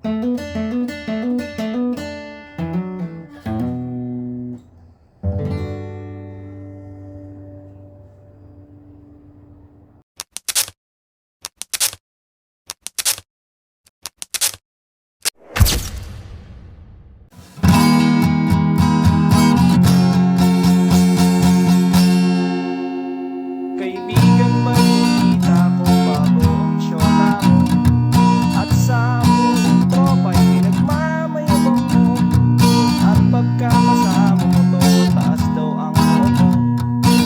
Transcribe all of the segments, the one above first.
Kaibigan, balita ko bago ang syota mo, at sa buong tropa'y pinagmamayabang mo. At pagkakasama mo to, taas daw ang mo,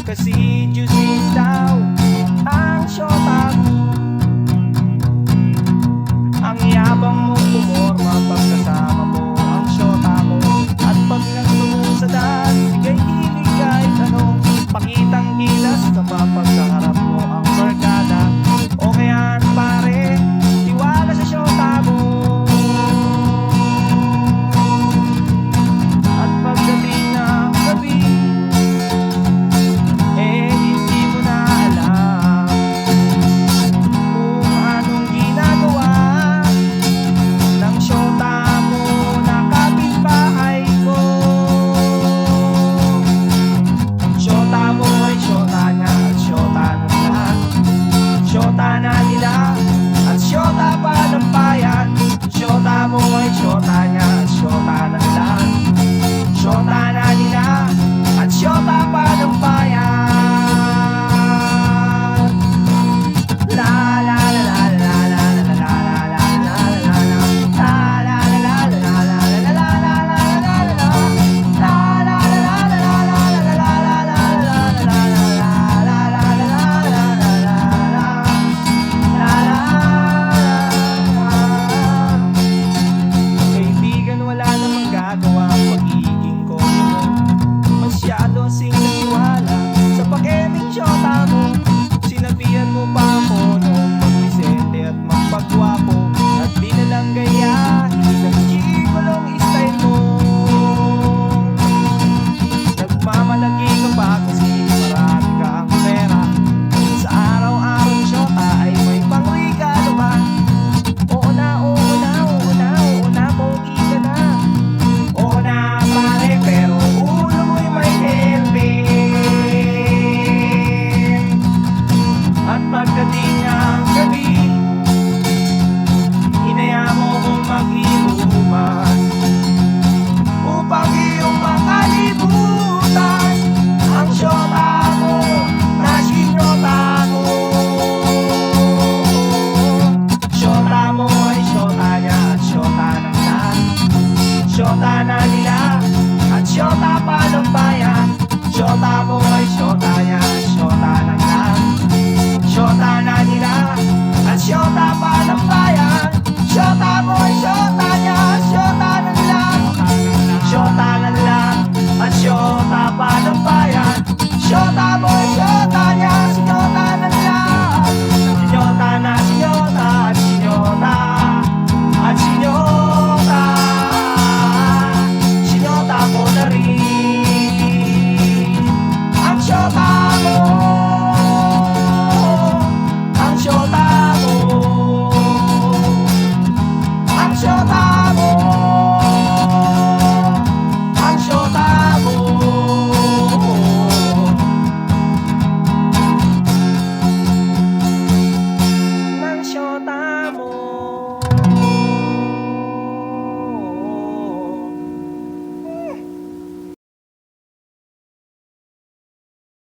kasi juicy daw ang syota mo. Ang yabang mo pumorma pagkasama mo ang syota mo. At pag nagtungo sa daan, bigay hilig kahit ano, pakitang gilas kapag pagkaharap mo ang barkada. O kaya pare, tiwala sa syota mo. At pagdating ng gabi, hindi mo na alam kung anong ginagawa ng syota mo na kapitbahay ko. Syota mo ay syota niya at syota ng lahat. Syota na nila at syota pa ng bayan. Syota mo ay syota niya at syota ng lahat. Syota na nila at syota pa ng bayan. La la la la la la la la la la la la la. La la la la la la la la la la la la. La la la la la la la la la la. Kaibigan, wala namang gagawa ang pagiging konyo mo. Masyado sing nagtiwala sa pakeming syota mo. Sinabihan mo pa ako noong mag-isente at magpagwapo, at di na lang gayahin ang gigolong style mo. Nagmamalagi ka pa kasi marami kang pera. Sa araw-araw syota ay may pangregalo ka. Oo na, oo na, oo na, oo na, pogi ka na. Oo na pare, pero ulo mo'y may helmet. At pagdating ng gabi, hinaya mo kong mag-inuman upang iyong makalimutan ang syota mo na sinyota mo. Syota mo ay syota niya at syota ng lahat. Syota na nila at syota pa ng bayan. Syota mo ay syota niya at syota ng lahat. Syota na nila at syota pa ng bayan. Syota mo ay syota niya at syota ng lahat. Syota na nila at syota pa ng bayan. Syota mo ay syota niya at syota ng lahat. Sinyota na sinyota at sinyota at sinyota. Sinyota ko na rin ang syota mo. Ang syota mo. Ang syota